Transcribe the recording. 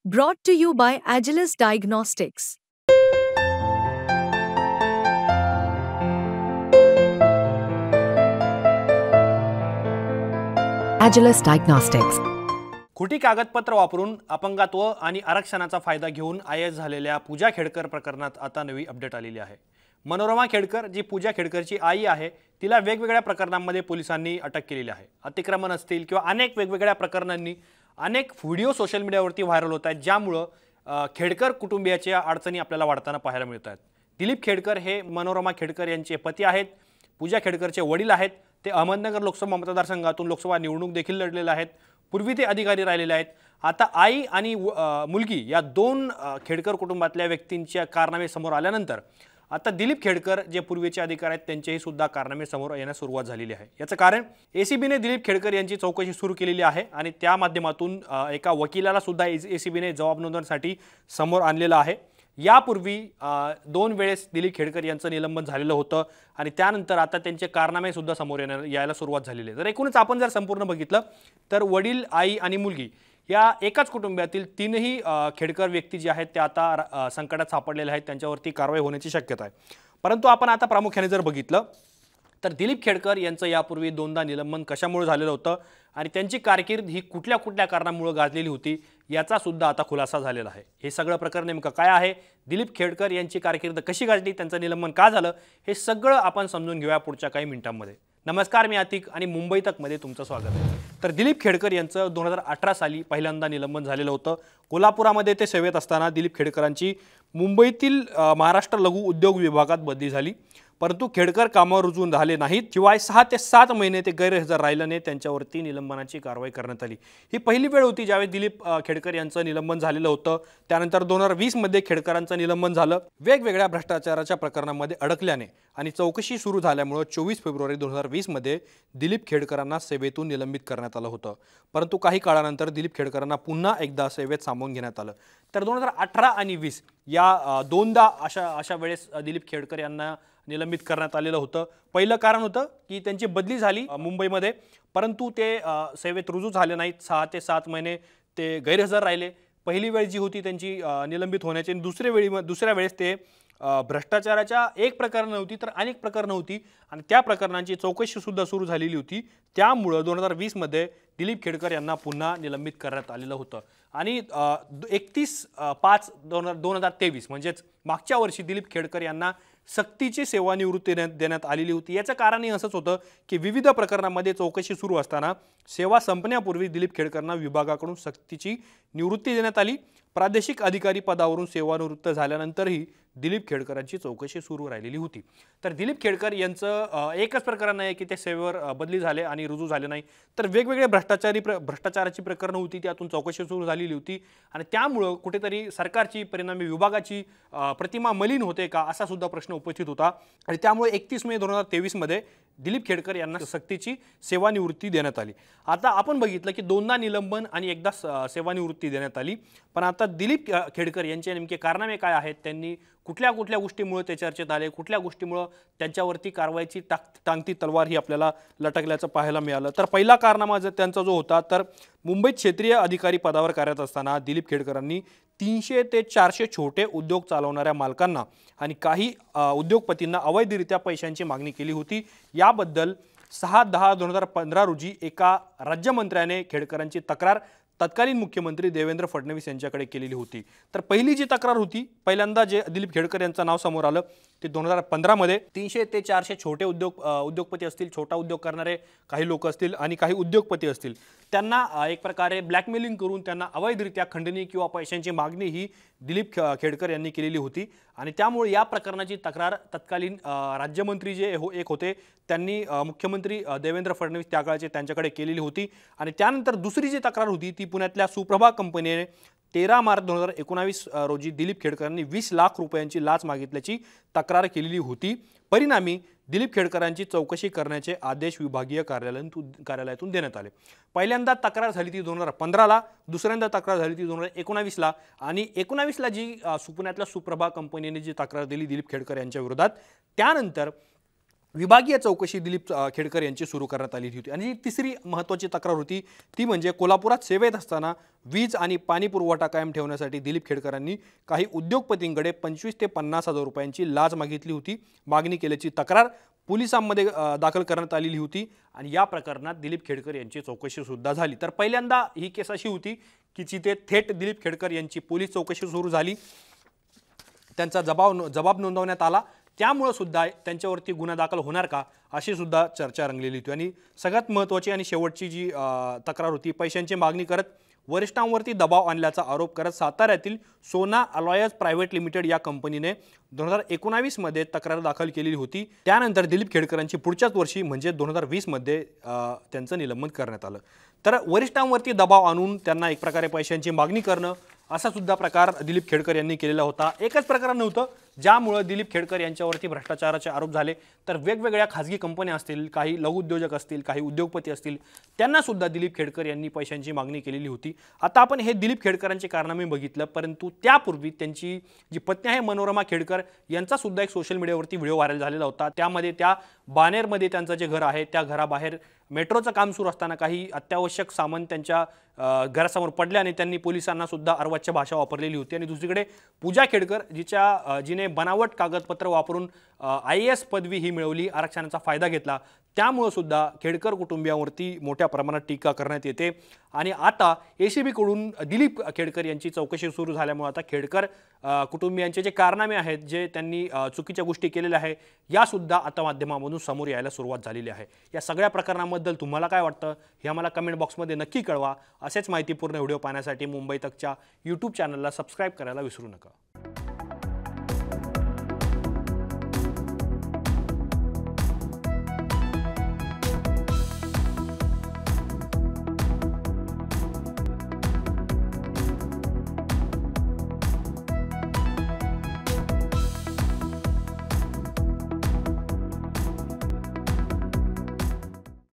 Brought to you by Agilus Diagnostics. Agilus Diagnostics. खोटी कागदपत्र वापरून अपंगत्व आणि आरक्षणाचा फायदा घेऊन आय झालेल्या पूजा खेडकर प्रकरणात आता नवी अपडेट आलेली आहे। मनोरमा खेडकर जी पूजा खेडकरची आई आहे तिला वेगवेगळ्या प्रकरणांमध्ये पोलिसांनी अटक केलेली आहे। अतिक्रमण असतील किंवा अनेक वेगवेगळ्या प्रकरणांनी अनेक व्हिडिओ सोशल मीडियावरती व्हायरल होत आहेत, ज्यामुळे खेडकर कुटुंबियाच्या अडचणी आपल्याला वाढताना पाहायला मिळत आहेत। दिलीप खेडकर हे मनोरमा खेडकर यांचे पती आहेत, पूजा खेडकरचे वडील आहेत। ते अहमदनगर लोकसभा मतदारसंघातून लोकसभा निवडणूक देखील लढलेले आहेत। पूर्वी ते अधिकारी राहिलेले आहेत। आता आई आणि मुलगी या दोन खेडकर कुटुंबातल्या व्यक्तींच्या कारनामे समोर आल्यानंतर आता दिलीप खेडकर जे पूर्वीचे अधिकारी आहेत त्यांचेही सुद्धा कारनामे समोर येण्यास सुरुवात झालेली आहे। याचं कारण एसीबीने दिलीप खेडकर यांची चौकशी सुरू केलेली आहे आणि त्या माध्यमातून एका वकिलाला सुद्धा एसीबीने जबाब नोंदवण्यासाठी समोर आणलेलं आहे। यापूर्वी दोन वेळेस दिलीप खेडकर यांचं निलंबन झालेलं होतं आणि त्यानंतर आता त्यांचे कारनामे सुद्धा समोर यायला सुरुवात झालेली आहे। तर एकूणच आपण जर संपूर्ण बघितलं तर वडील, आई आणि मुलगी या एकाच कुटुंबातील तीनही खेडकर व्यक्ती जे आहेत ते आता संकटात सापडलेले आहेत, त्यांच्यावरती कारवाई होण्याची शक्यता आहे। परंतु आपण आता प्रामुख्याने जर बघितलं तर दिलीप खेडकर यांचं यापूर्वी दोनदा निलंबन कशामुळे झालेलं होतं आणि त्यांची कारकीर्द ही कुठल्या कुठल्या कारणामुळे गाजलेली होती याचा सुद्धा आता खुलासा झालेला आहे। हे सगळं प्रकरण नेमकं काय आहे, दिलीप खेडकर यांची कारकीर्द कशी गाजली, त्यांचं निलंबन का झालं, हे सगळं आपण समजून घेऊया पुढच्या काही मिनिटांमध्ये। नमस्कार, मी आतिक आणि मुंबई तकमध्ये तुमचं स्वागत आहे। तर दिलीप खेडकर यांचं 2018 साली पहिल्यांदा निलंबन झालेलं होतं। कोल्हापुरामध्ये ते सेवेत असताना दिलीप खेडकरांची मुंबईतील महाराष्ट्र लघु उद्योग विभागात बदली झाली, परंतु खेडकर कामावर रुजून झाले नाहीत। शिवाय 6 ते 7 महिने ते गैरहजर राहिल्याने त्यांच्यावरती निलंबनाची कारवाई करण्यात आली। ही पहिली वेळ होती ज्यावेळी दिलीप खेडकर यांचं निलंबन झालेलं होतं। त्यानंतर 2020 मध्ये खेडकरांचं निलंबन झालं। वेगवेगळ्या भ्रष्टाचाराच्या प्रकरणांमध्ये अडकल्याने आणि चौकशी सुरू झाल्यामुळे 24 फेब्रुवारी 2020 मध्ये दिलीप खेडकरांना सेवेतून निलंबित करण्यात आलं होतं। परंतु काही काळानंतर दिलीप खेडकरांना पुन्हा एकदा सेवेत सामावून घेण्यात आलं। तर 2018 आणि 20 या दोनदा अशा वेळेस दिलीप खेडकर यांना निलंबित करण्यात आलेलं होतं। पहिलं कारण होतं की त्यांची बदली झाली मुंबईमध्ये, परंतु ते सेवेत रुजू झाले नाहीत। 6 ते 7 महिने ते गैरहजर राहिले। पहिली वेळ जी होती त्यांची निलंबित होण्याची, दुसऱ्या वेळेस ते भ्रष्टाचाराच्या एक प्रकरण नव्हती तर अनेक प्रकरणं होती आणि त्या प्रकरणांची चौकशी सुद्धा सुरू झालेली होती। त्यामुळे 2020 मध्ये दिलीप खेडकर यांना पुन्हा निलंबित करण्यात आलेलं होतं आणि 31/5/2023 म्हणजेच मागच्या वर्षी दिलीप खेडकर यांना सक्तीची सेवानिवृत्ती देण्यात आलेली होती। याचं कारणही असंच होतं की विविध प्रकरणांमध्ये चौकशी सुरू असताना सेवा संपण्यापूर्वी दिलीप खेडकरांना विभागाकडून सक्तीची निवृत्ती देण्यात आली। प्रादेशिक अधिकारी पदावरून सेवानिवृत्त झाल्यानंतरही दिलीप खेडकरांची चौकशी सुरू राहिलेली होती। तर दिलीप खेडकर यांचं एकच प्रकरण आहे की ते सेवेवर बदली झाले आणि रुजू झाले नाही, तर वेगवेगळे भ्रष्टाचाराची प्रकरणं होती, त्यातून चौकशी सुरू झालेली होती आणि त्यामुळे कुठेतरी सरकारची परिणामी विभागाची प्रतिमा मलिन होते का असा सुद्धा प्रश्न उपस्थित होता आणि त्यामुळे 31 मे 2023 मध्ये दिलीप खेडकर यांना सक्तीची सेवानिवृत्ती देण्यात आली। आता आपण बघितलं की दोनदा निलंबन आणि एकदा सेवानिवृत्ती देण्यात आली, पण आता दिलीप खेडकर यांचे नेमके कारनामे काय आहेत, त्यांनी कुठल्या गोष्टीमुळे ते चर्चेत आले, कुठल्या गोष्टीमुळे त्यांच्यावरती कारवाईची टांगती तलवार ही आपल्याला लटकल्याचं पाहायला मिळालं। तर पहिला कारनामा त्यांचा जो होता तर मुंबईत क्षेत्रीय अधिकारी पदावर कार्यरत असताना दिलीप खेडकरांनी 300 ते 400 छोटे उद्योग चालवणाऱ्या मालकांना आणि काही उद्योगपतींना अवैधरित्या पैशांची मागणी केली होती। याबद्दल 6/10/2015 रोजी एका राज्यमंत्र्याने खेडकरांची तक्रार तत्कालीन मुख्यमंत्री देवेंद्र फडणवीस यांच्याकडे केलेली होती। तर पहिली जी तक्रार होती, पहिल्यांदा जे दिलीप खेडकर यांचं नाव समोर आलं ते 2015 मध्ये 300 ते 400 छोटे उद्योगपती असतील, छोटा उद्योग करणारे काही लोक असतील आणि काही उद्योगपती असतील, त्यांना एक प्रकारे ब्लॅकमेलिंग करून त्यांना अवैधरित्या खंडणी किंवा पैशांची मागणी ही दिलीप खेडकर यांनी केलेली होती आणि त्यामुळे या प्रकरणाची तक्रार तत्कालीन राज्यमंत्री जे एक होते त्यांनी मुख्यमंत्री देवेंद्र फडणवीस त्या काळचे त्यांच्याकडे केलेली होती। आणि त्यानंतर दुसरी जी तक्रार होती ती पुण्यातल्या सुप्रभा कंपनीने 13 मार्च 2019 रोजी दिलीप खेडकरांनी 20 लाख रुपयांची लाच मागितल्याची तक्रार केलेली होती। परिणामी दिलीप खेडकरांची चौकशी करण्याचे आदेश विभागीय कार्यालयातून देण्यात आले। पहिल्यांदा तक्रार झाली ती 2015 ला, दुसऱ्यांदा तक्रार झाली ती 2019 ला आणि 19 ला जी पुण्यातल्या सुप्रभा कंपनीने जी तक्रार दिली दिलीप खेडकर यांच्या विरोधात, त्यानंतर विभागीय चौकशी दिलीप खेडकर यांची सुरू करण्यात आली होती। आणि तिसरी महत्त्वाची तक्रार होती ती म्हणजे कोल्हापुरात सेवेत असताना वीज आणि पाणी पुरवठा कायम ठेवण्यासाठी दिलीप खेडकरांनी काही उद्योगपतींकडे 25 ते 50 हजार रुपयांची लाच मागितली होती। मागणी केल्याची तक्रार पोलिसांमध्ये दाखल करण्यात आलेली होती आणि या प्रकरणात दिलीप खेडकर यांची चौकशी सुद्धा झाली। तर पहिल्यांदा ही केस अशी होती की जिथे थेट दिलीप खेडकर यांची पोलीस चौकशी सुरू झाली, त्यांचा जबाब नोंदवण्यात आला, त्यामुळे सुद्धा त्यांच्यावरती गुन्हा दाखल होणार का अशी सुद्धा चर्चा रंगलेली होती। आणि सगळ्यात महत्त्वाची आणि शेवटची जी तक्रार होती, पैशांची मागणी करत वरिष्ठांवरती दबाव आणल्याचा आरोप करत साताऱ्यातील सोना अलॉयर्स प्रायव्हेट लिमिटेड या कंपनीने 2019 मध्ये तक्रार दाखल केलेली होती। त्यानंतर दिलीप खेडकरांची पुढच्याच वर्षी म्हणजे 2020 मध्ये त्यांचं निलंबन करण्यात आलं। तर वरिष्ठांवरती दबाव आणून त्यांना एक प्रकारे पैशांची मागणी करणं असा सुद्धा प्रकार दिलीप खेडकर यांनी केलेला होता। एकच प्रकरण नव्हतं ज्यामुळे दिलीप खेडकर यांच्यावरती भ्रष्टाचाराचे आरोप झाले, तर वेगवेगळ्या खाजगी कंपन्या असतील, काही लघुउद्योजक असतील, काही उद्योगपती असतील, त्यांना सुद्धा दिलीप खेडकर यांनी पैशांची मागणी केलेली होती। आता आपण हे दिलीप खेडकरांचे कारनामे बघितलं, परंतु त्यापूर्वी त्यांची जी पत्नी आहे मनोरमा खेडकर यांचा सुद्धा एक सोशल मीडियावरती व्हिडिओ व्हायरल झालेला होता। त्यामध्ये त्या बानेरमध्ये त्यांचं जे घर आहे त्या घराबाहेर मेट्रोचं काम सुरू असताना काही अत्यावश्यक सामान त्यांच्या घरासमोर पडले आणि त्यांनी पोलिसांना सुद्धा अर्वाच्य भाषा वापरलेली होती। आणि दुसरीकडे पूजा खेडकर जिने बनावट कागदपत्र वापरून IAS पदवी ही मिळवली, आरक्षणाचा फायदा घेतला, त्यामुळे सुद्धा खेडकर कुटुंबियांवरती मोठ्या प्रमाणात टीका करण्यात येते। आणि आता ACB कडून दिलीप खेडकर यांची चौकशी सुरू झाल्यामुळे आता खेडकर कुटुंबियांचे जे कारनामे आहेत, जे त्यांनी चुकीच्या गोष्टी केलेल्या आहेत, या सुद्धा आता माध्यमांमधून समोर यायला सुरुवात झालेली आहे। या सगळ्या प्रकरणाबद्दल तुम्हाला काय वाटतं हे आम्हाला कमेंट बॉक्समध्ये नक्की कळवा। असेच माहितीपूर्ण व्हिडिओ पाहण्यासाठी मुंबई तकच्या YouTube चॅनलला सबस्क्राइब करायला विसरू नका।